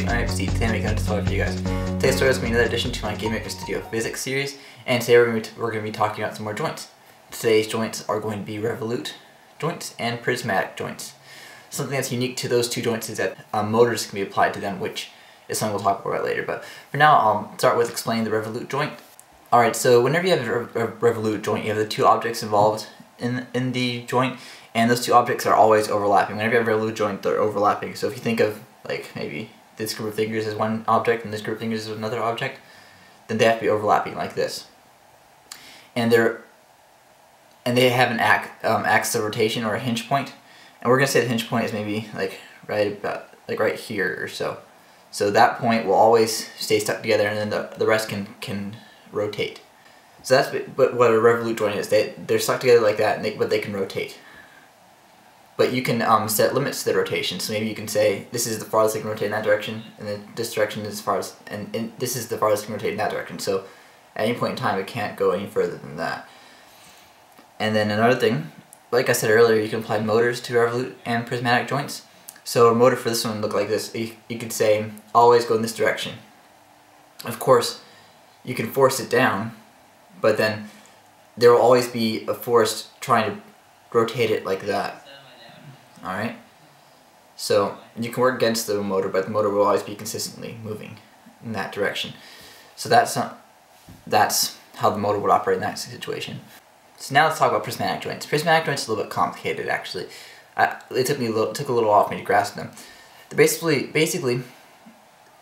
I'm Steve. Today I'm making a tutorial for you guys. Today's tutorial is going to be another addition to my GameMaker Studio Physics series, and today we're going to be talking about some more joints. Today's joints are going to be revolute joints and prismatic joints. Something that's unique to those two joints is that motors can be applied to them, which is something we'll talk about later. But for now, I'll start with explaining the revolute joint. Alright, so whenever you have a revolute joint, you have the two objects involved in the joint, and those two objects are always overlapping. Whenever you have a revolute joint, they're overlapping. So if you think of, like, maybe this group of fingers is one object and this group of fingers is another object, then they have to be overlapping like this. And they have an axis of rotation, or a hinge point. And we're gonna say the hinge point is maybe like right here or so. So that point will always stay stuck together, and then the rest can rotate. So that's what a revolute joint is. They're stuck together like that, but they can rotate. But you can set limits to the rotation. So maybe you can say this is the farthest it can rotate in that direction, and then this direction is farthest, and this is the farthest it can rotate in that direction. So at any point in time, it can't go any further than that. And then another thing, like I said earlier, you can apply motors to revolute and prismatic joints. So a motor for this one would look like this. You could say always go in this direction. Of course, you can force it down, but then there will always be a force trying to rotate it like that. Alright? So you can work against the motor, but the motor will always be consistently moving in that direction. So that's how the motor would operate in that situation. So now let's talk about prismatic joints. Prismatic joints are a little bit complicated, actually. It took a little while for me to grasp them. Basically,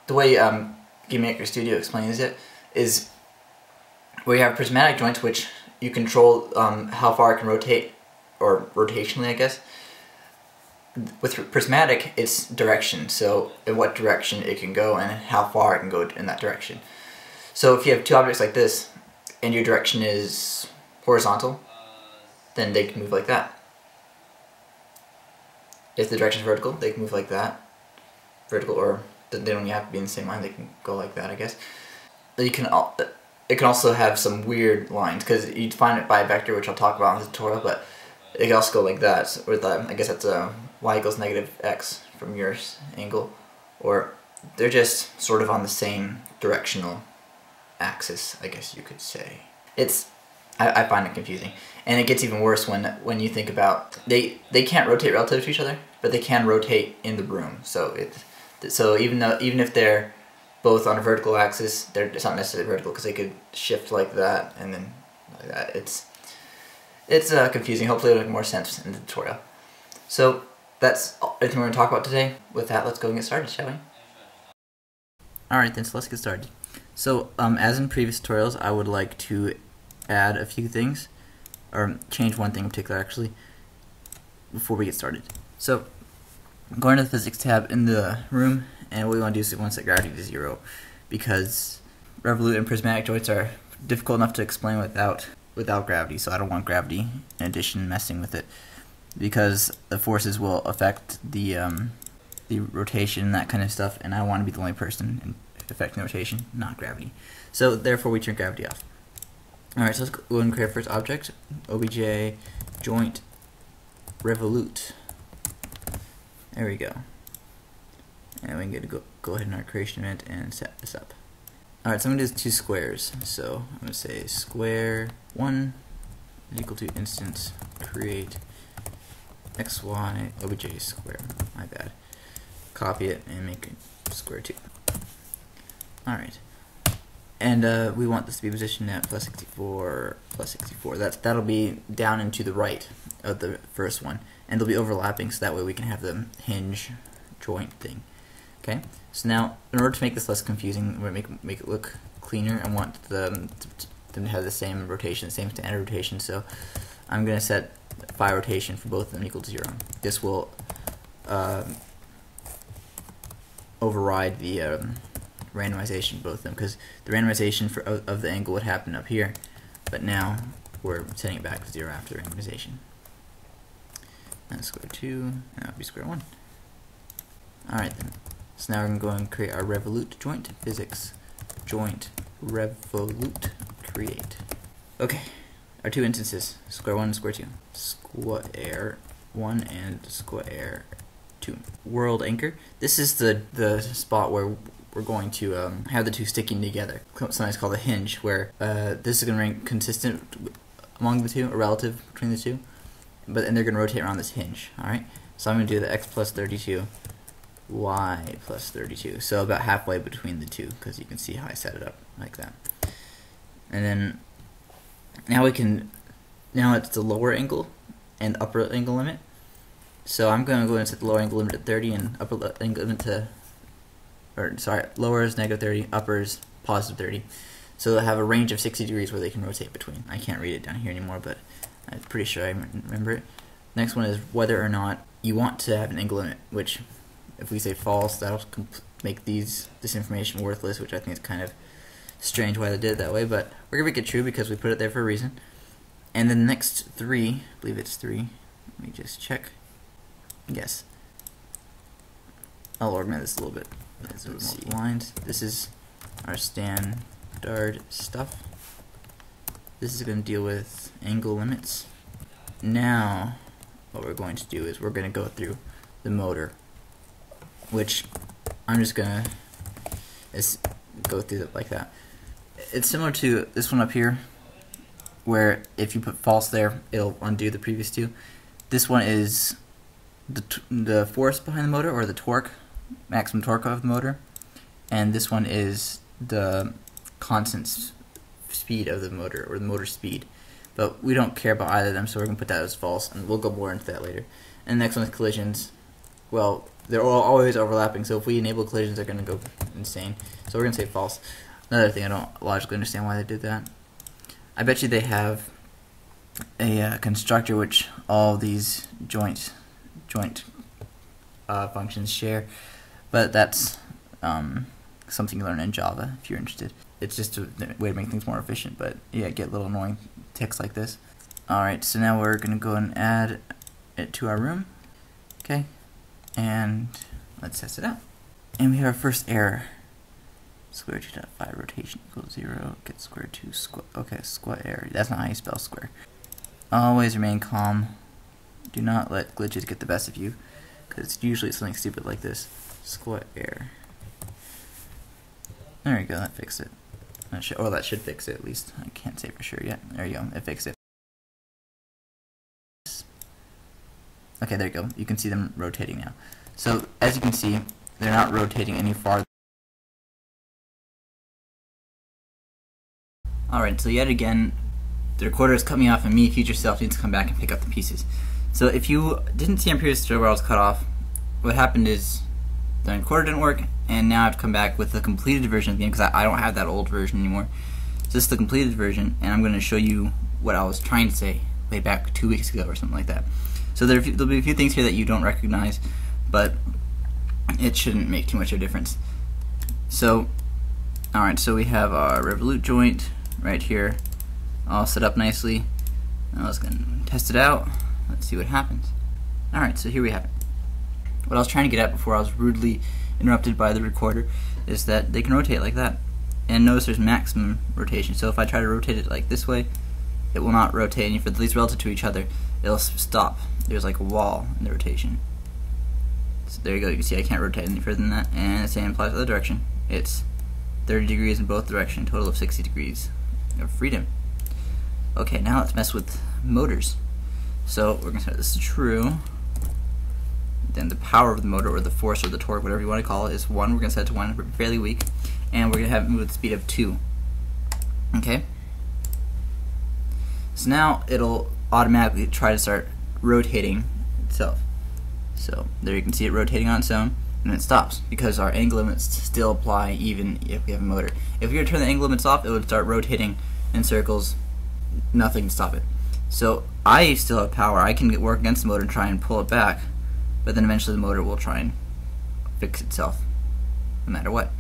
the way GameMaker Studio explains it is where you have prismatic joints, which you control how far it can rotate, or rotationally, I guess. With prismatic, it's direction, so in what direction it can go and how far it can go in that direction. So if you have two objects like this, and your direction is horizontal, then they can move like that. If the direction is vertical, they can move like that. Vertical, or they don't have to be in the same line, they can go like that, I guess. It can also have some weird lines, because you'd find it by a vector, which I'll talk about in the tutorial, but it can also go like that. So with I guess that's y equals negative x from your angle, or they're just sort of on the same directional axis, I guess you could say. I find it confusing, and it gets even worse when you think about they can't rotate relative to each other, but they can rotate in the room. So even if they're both on a vertical axis, it's not necessarily vertical, because they could shift like that and then like that. It's confusing. Hopefully it'll make more sense in the tutorial. So that's everything we're going to talk about today. With that, let's go and get started, shall we? Alright then, so let's get started. So as in previous tutorials, I would like to add a few things, or change one thing in particular actually, before we get started. So I'm going to the physics tab in the room, and what we want to do is we want to set gravity to 0, because revolute and prismatic joints are difficult enough to explain without gravity, so I don't want gravity in addition messing with it, because the forces will affect the rotation and that kind of stuff, and I want to be the only person affecting the rotation, not gravity. So therefore we turn gravity off. Alright, so let's go and create our first object, obj joint revolute. There we go. And we can go ahead in our creation event and set this up. Alright, so I'm going to do two squares. So I'm going to say square 1 is equal to instance create xy obj square. My bad. Copy it and make it square 2. Alright. And we want this to be positioned at plus 64. That'll be down and to the right of the first one, and they'll be overlapping, so that way we can have the hinge joint thing. Okay. So now, in order to make this less confusing, we're going to make it look cleaner. I want them to have the same rotation, the same standard rotation. So I'm going to set phi rotation for both of them equal to 0. This will override the randomization of both of them, because the randomization of the angle would happen up here, but now we're setting it back to 0 after the randomization. And square 2, and that would be square 1. Alright then, so now we're going to go and create our revolute joint, physics joint revolute create. Okay, our two instances, square 1 and square 2. Square 1 and square 2. World anchor. This is the spot where we're going to have the two sticking together. Sometimes called a hinge, where this is going to remain consistent among the two, or relative between the two, and they're going to rotate around this hinge. All right. So I'm going to do the x plus 32, y plus 32. So about halfway between the two, because you can see how I set it up like that. And then now it's the lower angle and upper angle limit. So I'm going to go and set the lower angle limit to 30 and upper angle limit to, lower is negative 30, upper is positive 30. So they'll have a range of 60 degrees where they can rotate between. I can't read it down here anymore, but I'm pretty sure I remember it. Next one is whether or not you want to have an angle limit, which if we say false, that'll make this information worthless, which I think is kind of strange why they did it that way, but we're going to make it true because we put it there for a reason. And then the next 3, I believe it's 3, let me just check. Yes. I'll organize this a little bit. Let's see. Lines. This is our standard stuff. This is going to deal with angle limits. Now, what we're going to do is we're going to go through the motor, which I'm just going to go through it like that. It's similar to this one up here, where if you put false there, it'll undo the previous two. This one is the force behind the motor, or the torque, maximum torque of the motor, and this one is the constant speed of the motor, or the motor speed. But we don't care about either of them, so we're going to put that as false, and we'll go more into that later. And the next one is collisions. Well, they're all always overlapping, so if we enable collisions, they're going to go insane. So we're going to say false. Another thing, I don't logically understand why they did that. I bet you they have a constructor which all these joint functions share, but that's something you learn in Java if you're interested. It's just a way to make things more efficient, but yeah, get little annoying ticks like this. Alright, so now we're going to go and add it to our room. Okay, and let's test it out. And we have our first error. Square 2.5 rotation equals 0, get square 2 square. Okay, square error. That's not how you spell square. Always remain calm. Do not let glitches get the best of you, because it's usually something stupid like this. Square error. There we go, that fixed it. That should fix it at least. I can't say for sure yet. There you go, it fixed it. Okay, there you go. You can see them rotating now. So, as you can see, they're not rotating any farther. Alright, so yet again, the recorder is cut me off, and me, future self, needs to come back and pick up the pieces. So if you didn't see on previous tutorial where I was cut off, what happened is the recorder didn't work, and now I have to come back with the completed version of the game, because I don't have that old version anymore. So this is the completed version, and I'm going to show you what I was trying to say way back 2 weeks ago or something like that. So there'll be a few things here that you don't recognize, but it shouldn't make too much of a difference. So, alright, so we have our revolute joint right here, all set up nicely. Now let's go and test it out. Let's see what happens. Alright, so here we have it. What I was trying to get at before I was rudely interrupted by the recorder is that they can rotate like that. And notice there's maximum rotation. So if I try to rotate it like this way, it will not rotate any further, at least relative to each other. It'll stop. There's like a wall in the rotation. So there you go, you can see I can't rotate any further than that. And the same applies to the other direction. It's 30 degrees in both directions, total of 60 degrees of freedom. Okay, now let's mess with motors. So we're going to set this to true. Then the power of the motor, or the force, or the torque, whatever you want to call it, is 1. We're going to set it to 1, we're fairly weak. And we're going to have it move with the speed of 2. Okay? So now it'll automatically try to start rotating itself. So there you can see it rotating on its own, and it stops, because our angle limits still apply even if we have a motor. If we were to turn the angle limits off, it would start rotating in circles, nothing to stop it. So I still have power. I can work against the motor and try and pull it back, but then eventually the motor will try and fix itself, no matter what.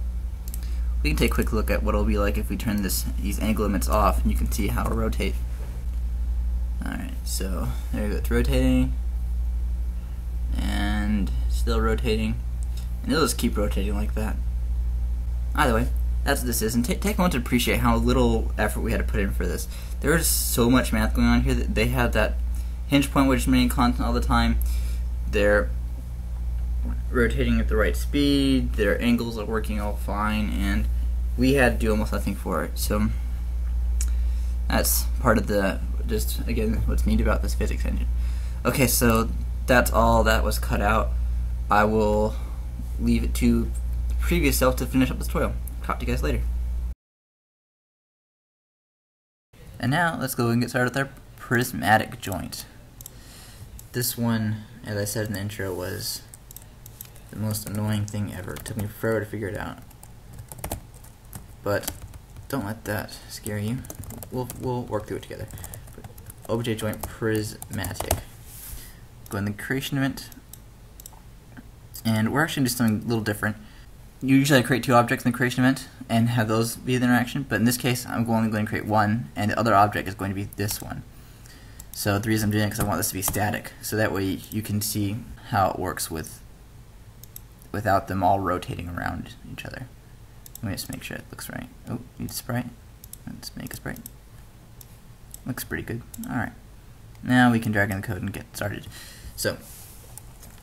We can take a quick look at what it'll be like if we turn these angle limits off, and you can see how it'll rotate. Alright, so there you go, it's rotating, and still rotating, and it'll just keep rotating like that. Either way, that's what this is, and take a moment to appreciate how little effort we had to put in for this. There's so much math going on here. That they have that hinge point which is remaining constant all the time. Their rotating at the right speed, their angles are working all fine, and we had to do almost nothing for it. So that's part of the, just again, what's neat about this physics engine. Okay, so that's all that was cut out. I will leave it to the previous self to finish up the tutorial. Talk to you guys later. And now let's go and get started with our prismatic joint. This one, as I said in the intro, was the most annoying thing ever. It took me forever to figure it out. But don't let that scare you. We'll work through it together. OBJ joint prismatic. Go in the creation event, and we're actually just something a little different. Usually I create two objects in the creation event and have those be the interaction, but in this case I'm only going to create one, and the other object is going to be this one. So the reason I'm doing it is because I want this to be static, so that way you can see how it works without them all rotating around each other. Let me just make sure it looks right. Oh, need a sprite. Let's make a sprite. Looks pretty good. Alright. Now we can drag in the code and get started. So,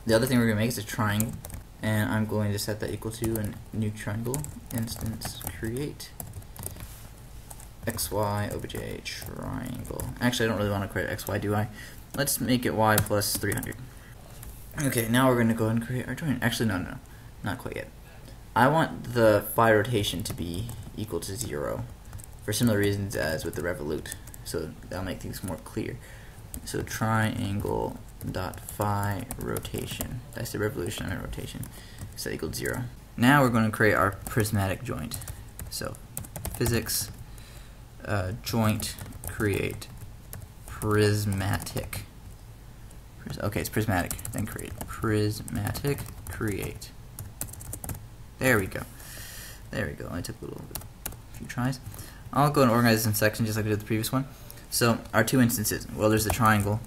the other thing we're going to make is a triangle, and I'm going to set that equal to a new triangle instance create xy obj triangle. Actually, I don't really want to create xy, do I? Let's make it y plus 300. Okay, now we're going to go ahead and create our joint. Actually, no, not quite yet. I want the phi rotation to be equal to 0 for similar reasons as with the revolute, so that'll make things more clear. So triangle dot phi rotation. That's the revolution and rotation. So that equals 0. Now we're going to create our prismatic joint. So physics joint create prismatic. Okay, it's prismatic. Then create prismatic create. There we go. There we go. Only took a few tries. I'll go and organize this in sections just like I did the previous one. So our two instances. Well, there's the triangle,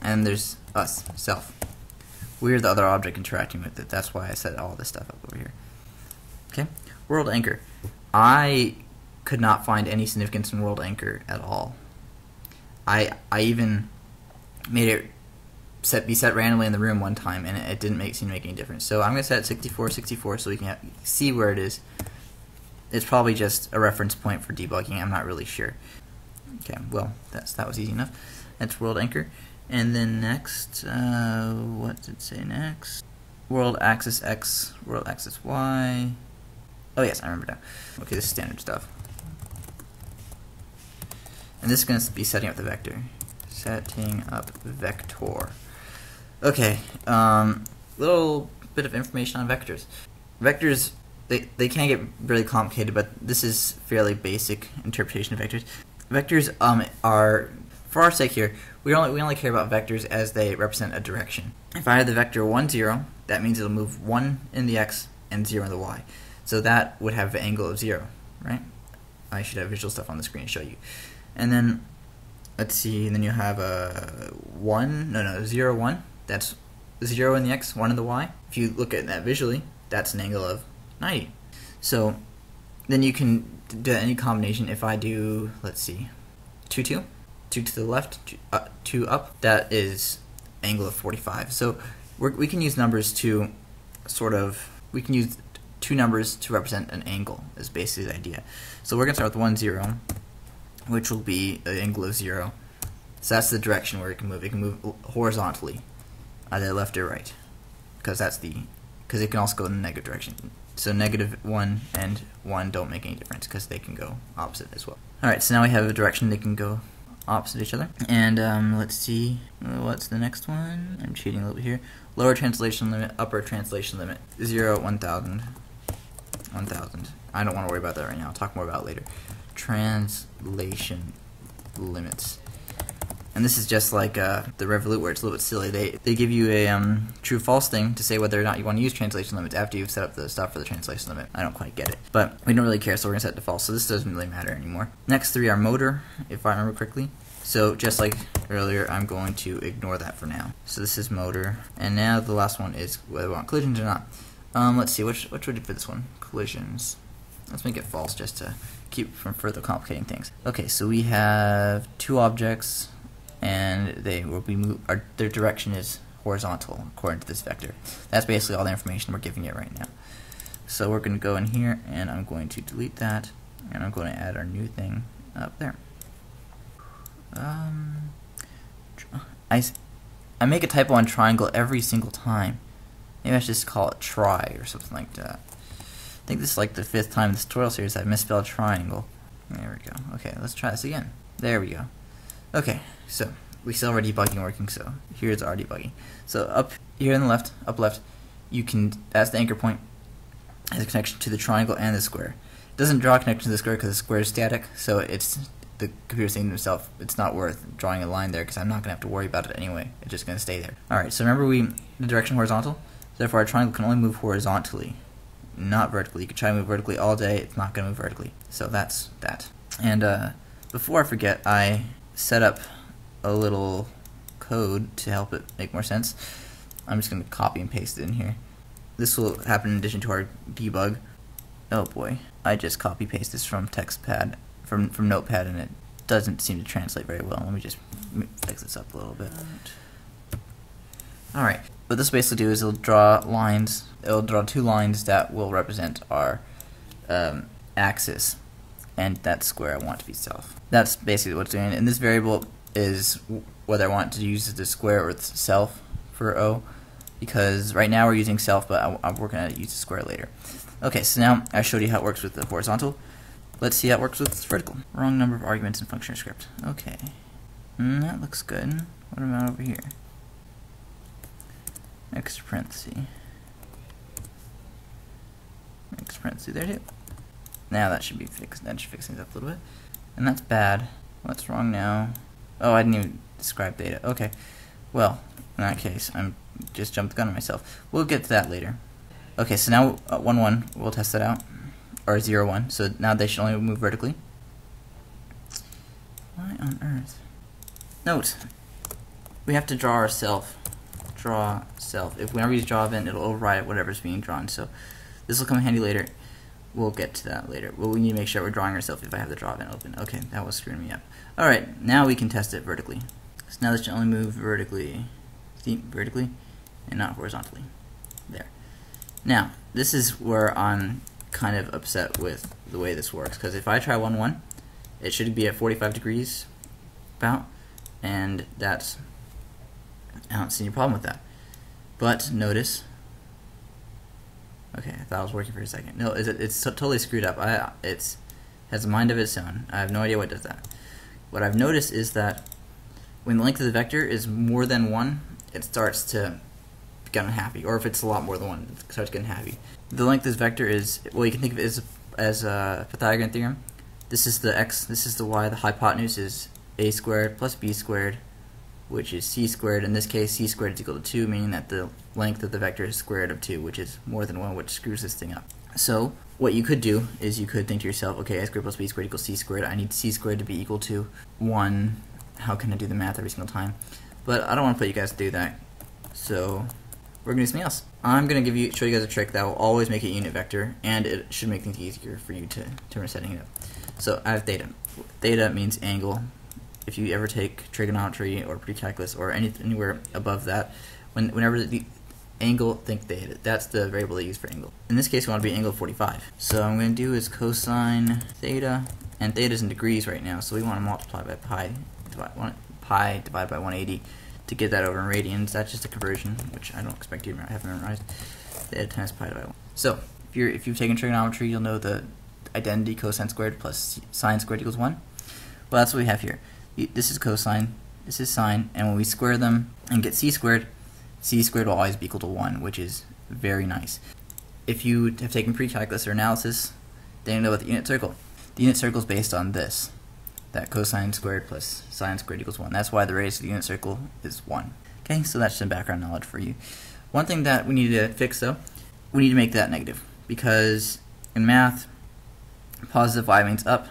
and there's us, self. We're the other object interacting with it. That's why I set all this stuff up over here. Okay, world anchor. I could not find any significance in world anchor at all. I even made it be set randomly in the room one time, and it didn't seem to make any difference. So I'm going to set it 64 so we can see where it is. It's probably just a reference point for debugging. I'm not really sure. Okay, well, that was easy enough. That's world anchor. And then next, what did it say next? World axis X, world axis Y. Oh yes, I remember now. Okay, this is standard stuff. And this is going to be setting up the vector. Setting up vector. Okay, little bit of information on vectors. Vectors, they can get really complicated, but this is fairly basic interpretation of vectors. Vectors are, for our sake here, we only care about vectors as they represent a direction. If I have the vector 1, 0, that means it'll move 1 in the x and 0 in the y. So that would have an angle of 0, right? I should have visual stuff on the screen to show you. And then, let's see, and then you have a 0, 1. That's 0 in the x, 1 in the y. If you look at that visually, that's an angle of 90. So then you can do any combination. If I do, let's see, 2 to the left, 2 up, that is angle of 45. So we can use numbers to we can use two numbers to represent an angle is basically the idea. So we're going to start with 1, 0, which will be an angle of 0. So that's the direction where it can move. It can move horizontally, either left or right, because it can also go in the negative direction. So -1 and 1 don't make any difference because they can go opposite as well. Alright, so now we have a direction they can go opposite each other. And let's see, what's the next one? I'm cheating a little bit here. Lower translation limit, upper translation limit. 0, 1,000, 1,000. I don't want to worry about that right now. I'll talk more about it later. Translation limits. And this is just like the Revolute where it's a little bit silly. They give you a true-false thing to say whether or not you want to use translation limits after you've set up the stuff for the translation limit. I don't quite get it. But we don't really care, so we're going to set it to false. So this doesn't really matter anymore. Next 3 are motor, if I remember correctly. So just like earlier, I'm going to ignore that for now. So this is motor. And now the last one is whether we want collisions or not. Let's see, what should we do for this one? Collisions. Let's make it false just to keep from further complicating things. Okay, so we have 2 objects. and they will be their direction is horizontal according to this vector. That's basically all the information we're giving it right now. So we're going to go in here, and I'm going to delete that, and I'm going to add our new thing up there. I make a typo on triangle every single time. Maybe I should just call it try or something like that. I think this is like the 5th time in this tutorial series I've misspelled triangle. There we go. Okay, let's try this again. There we go. Okay, so we still have our debugging working, so here's our debugging. So up here on the left, up left, you can, that's the anchor point, has a connection to the triangle and the square. It doesn't draw a connection to the square because the square is static, so it's the computer saying to himself, it's not worth drawing a line there because I'm not going to have to worry about it anyway. It's just going to stay there. Alright, so remember the direction horizontal? Therefore our triangle can only move horizontally, not vertically. You can try to move vertically all day, it's not going to move vertically. So that's that. And before I forget, I set up a little code to help it make more sense. I'm just going to copy and paste it in here. This will happen in addition to our debug. Oh boy, I just copy paste this from TextPad, from Notepad, and it doesn't seem to translate very well. Let me just fix this up a little bit. Alright, what this will basically do is it'll draw lines. It'll draw 2 lines that will represent our axis, and that square I want to be self. That's basically what it's doing, and this variable is whether I want to use the square or the self for O, because right now we're using self, but we're going to use the square later. Okay, so now I showed you how it works with the horizontal. Let's see how it works with vertical. Wrong number of arguments in function or script. Okay, that looks good. What about over here? Extra parenthesis. Extra parenthesis there too. Now that should be fixed. That should fix things up a little bit. And that's bad. What's wrong now? Oh, I didn't even describe data. Okay. Well, in that case, I'm just jumped the gun on myself. We'll get to that later. Okay, so now 1, 1, we'll test that out. Or 0, 1. So now they should only move vertically. Why on earth? Note, we have to draw our self. Draw self. If whenever you draw event, it'll override whatever's being drawn. So this will come in handy later. We'll get to that later. Well, we need to make sure we're drawing ourselves if I have the draw event open. Okay, that was screwing me up. Alright, now we can test it vertically. So now this should only move vertically. See, vertically, and not horizontally. There. Now, this is where I'm kind of upset with the way this works, because if I try 1, 1, it should be at 45 degrees about, and that's, I don't see any problem with that. But notice, okay, I thought it was working for a second. No, it's totally screwed up. It has a mind of its own. I have no idea what does that. What I've noticed is that when the length of the vector is more than 1, it starts to get unhappy, or if it's a lot more than 1, it starts getting happy. The length of this vector is, well, you can think of it as a Pythagorean theorem. This is the x, this is the y. The hypotenuse is a squared plus b squared, which is c squared. In this case, c squared is equal to 2, meaning that the length of the vector is square root of 2, which is more than 1, which screws this thing up. So what you could do is you could think to yourself, okay, a squared plus b squared equals c squared. I need c squared to be equal to 1. How can I do the math every single time? But I don't want to put you guys to do that. So we're going to do something else. I'm going to show you guys a trick that will always make a unit vector, and it should make things easier for you to setting it up. So I have theta. Theta means angle. If you ever take trigonometry or pre-calculus or anywhere above that, whenever the angle, think theta. That's the variable they use for angle. In this case, we want to be angle 45. So what I'm going to do is cosine theta, and theta is in degrees right now, so we want to multiply by pi divided by 180 to get that over in radians. That's just a conversion, which I don't expect you to have memorized. Theta times pi divided by 1. So if you've taken trigonometry, you'll know the identity cosine squared plus sine squared equals 1. Well, that's what we have here. This is cosine, this is sine, and when we square them and get c squared will always be equal to 1, which is very nice. If you have taken pre-calculus or analysis, then you know about the unit circle. The unit circle is based on this, that cosine squared plus sine squared equals 1. That's why the radius of the unit circle is 1. Okay, so that's some background knowledge for you. One thing that we need to fix, though, we need to make that negative, because in math, positive y means up,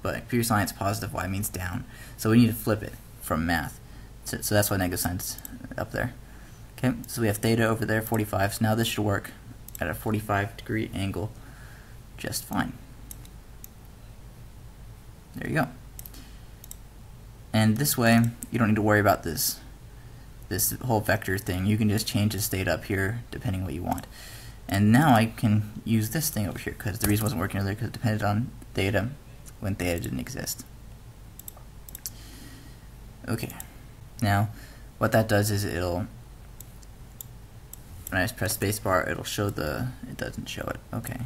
but in pure science, positive y means down. So we need to flip it from math. So that's why negative sign's up there. Okay, so we have theta over there, 45. So now this should work at a 45-degree angle just fine. There you go. And this way, you don't need to worry about this whole vector thing. You can just change the state up here depending what you want. And now I can use this thing over here, because the reason it wasn't working earlier because it depended on theta when theta didn't exist. Okay, now what that does is it'll, when I press spacebar, it'll show it doesn't show it. Okay.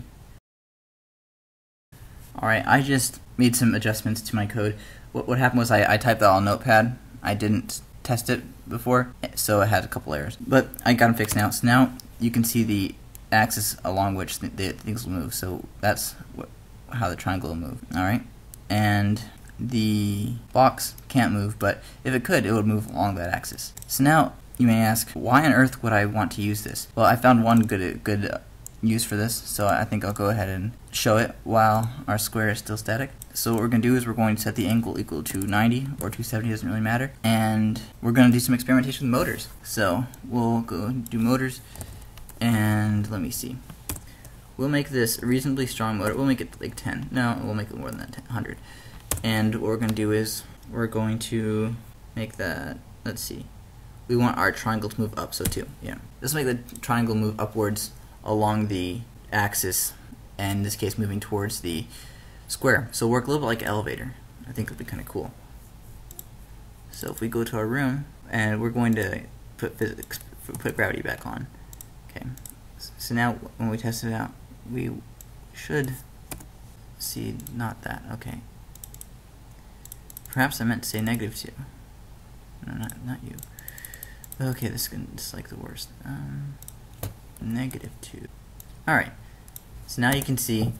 Alright, I just made some adjustments to my code. What happened was I typed that on Notepad. I didn't test it before, so it had a couple errors. But I got them fixed now. So now you can see the axis along which the things will move. So that's how the triangle will move. Alright, and the box can't move, but if it could, it would move along that axis. So now you may ask, why on earth would I want to use this? Well, I found one good use for this, so I think I'll go ahead and show it while our square is still static. So what we're going to do is we're going to set the angle equal to 90 or 270, doesn't really matter, and we're going to do some experimentation with motors. So we'll go do motors, and let me see. We'll make this a reasonably strong motor. We'll make it like 10. No, we'll make it more than that, 100. And what we're going to do is we're going to make that, let's see, we want our triangle to move up, so 2, yeah. This will make the triangle move upwards along the axis, and in this case moving towards the square. So work a little bit like an elevator. I think it'll be kind of cool. So if we go to our room, and we're going to put gravity back on. Okay, so now when we test it out, we should see not that. Okay. Perhaps I meant to say -2. No, not you. Okay, this is like the worst. -2. Alright, so now you can see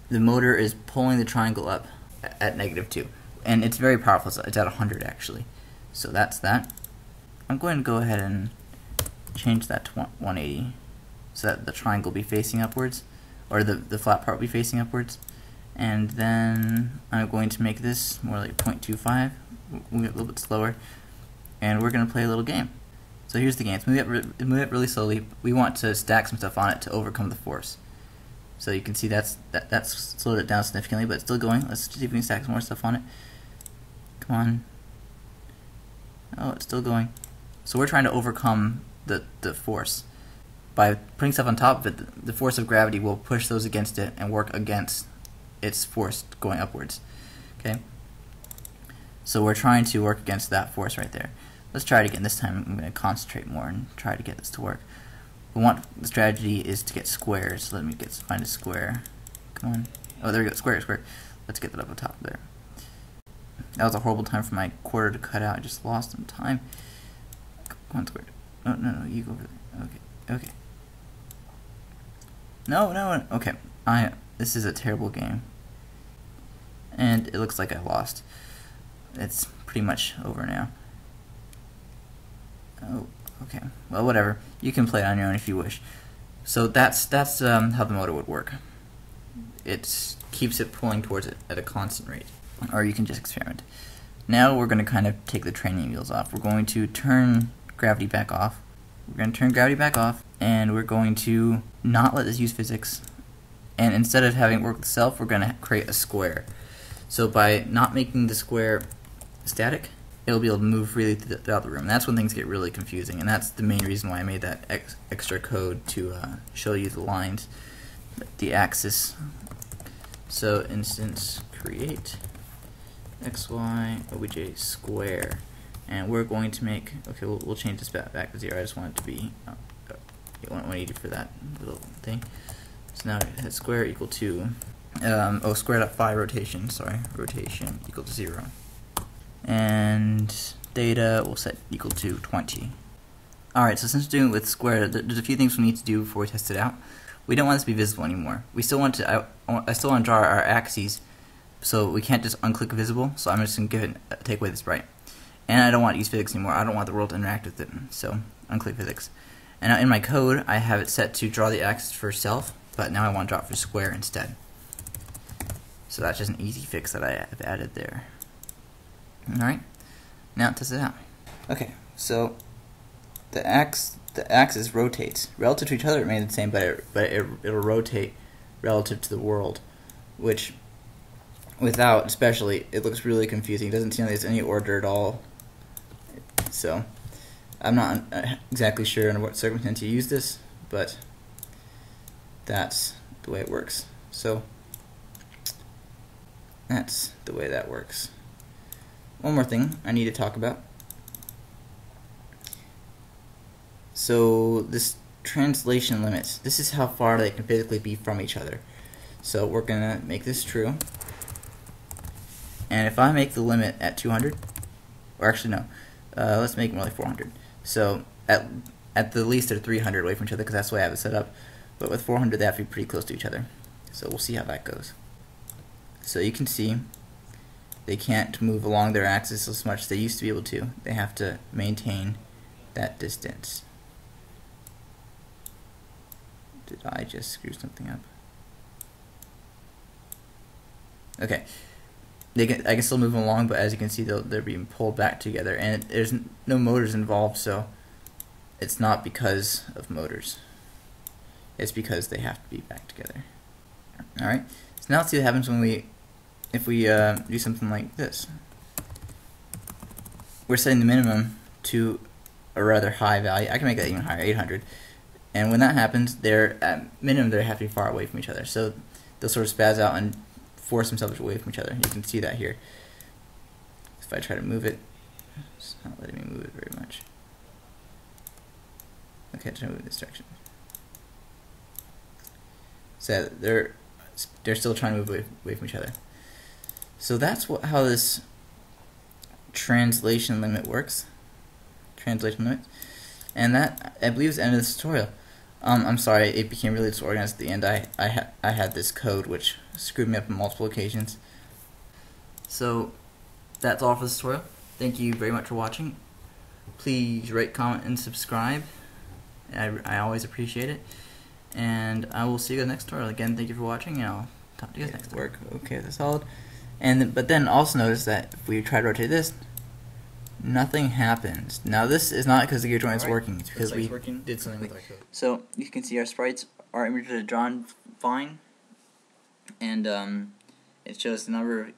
the motor is pulling the triangle up at -2. And it's very powerful, so it's at 100 actually. So that's that. I'm going to go ahead and change that to 180 so that the triangle will be facing upwards, or the flat part will be facing upwards. And then I'm going to make this more like 0.25, move it a little bit slower, and we're going to play a little game. So here's the game. It's move it really slowly. We want to stack some stuff on it to overcome the force. So you can see that's slowed it down significantly, but it's still going. Let's see if we can stack some more stuff on it. Come on. Oh, it's still going. So we're trying to overcome the force. By putting stuff on top of it, the force of gravity will push those against it and work against its force going upwards. Okay? So we're trying to work against that force right there. Let's try it again. This time I'm going to concentrate more and try to get this to work. The strategy is to get squares. So let me find a square. Come on. Oh, there we go. Square. Let's get that up on top there. That was a horrible time for my quarter to cut out. I just lost some time. Come on, square. No, you go over there. Okay. No. Okay. This is a terrible game. And it looks like I lost. It's pretty much over now. Oh, okay. Well, whatever. You can play it on your own if you wish. So that's how the motor would work. It keeps it pulling towards it at a constant rate. Or you can just experiment. Now we're going to kind of take the training wheels off. We're going to turn gravity back off. And we're going to not let this use physics. And instead of having it work itself, we're going to create a square. So by not making the square static, it'll be able to move freely throughout the room. And that's when things get really confusing, and that's the main reason why I made that extra code to show you the lines, the axis. So instance create xy obj square, and we're going to make, okay, we'll change this back to 0. I just want it to be 180 for that little thing. So now it has square equal to square.phi rotation, rotation equal to 0. And data we'll set equal to 20. Alright, so since we're doing it with square, there's a few things we need to do before we test it out. We don't want this to be visible anymore. We still want to, I still want to draw our axes, so we can't just unclick visible, so I'm just going to take away this bright. And I don't want to use physics anymore. I don't want the world to interact with it, so unclick physics. And now in my code, I have it set to draw the axis for self, but now I want to draw it for square instead. So that's just an easy fix that I have added there. Alright, now test it out. Okay, so the axis rotates. Relative to each other it remains the same, but it'll rotate relative to the world, which Without, especially, it looks really confusing. It doesn't seem like there's any order at all. So, I'm not exactly sure under what circumstance you use this, but that's the way it works. So, that's the way that works. One more thing I need to talk about. So, this translation limits. This is how far they can physically be from each other. So, we're going to make this true. And if I make the limit at 200, or actually no, let's make it more like 400. So at the least they're 300 away from each other because that's the way I have it set up. But with 400 they have to be pretty close to each other. So we'll see how that goes. So you can see they can't move along their axis as much as they used to be able to. They have to maintain that distance. Did I just screw something up? Okay. I can still move them along, but as you can see, they're being pulled back together, and there's no motors involved, so it's not because of motors. It's because they have to be back together. All right. So now let's see what happens when if we do something like this. We're setting the minimum to a rather high value. I can make that even higher, 800. And when that happens, they're at minimum they have to be far away from each other. So they'll sort of spaz out and force themselves away from each other. You can see that here. If I try to move it, it's not letting me move it very much. Okay, try to move in this direction. So they're still trying to move away from each other. So that's how this translation limit works. Translation limit, and that I believe is the end of this tutorial. I'm sorry, it became really disorganized at the end. I had this code which screwed me up on multiple occasions. So that's all for this tutorial. Thank you very much for watching. Please rate, comment, and subscribe. I always appreciate it. And I will see you in the next tutorial. Again, thank you for watching, and I'll talk to you guys next time. Okay, that's solid. But then also notice that if we try to rotate this, nothing happens. Now this is not because the gear joint is working, it's because we did something with our code. So you can see our sprites, our images are drawn fine, and it shows the number of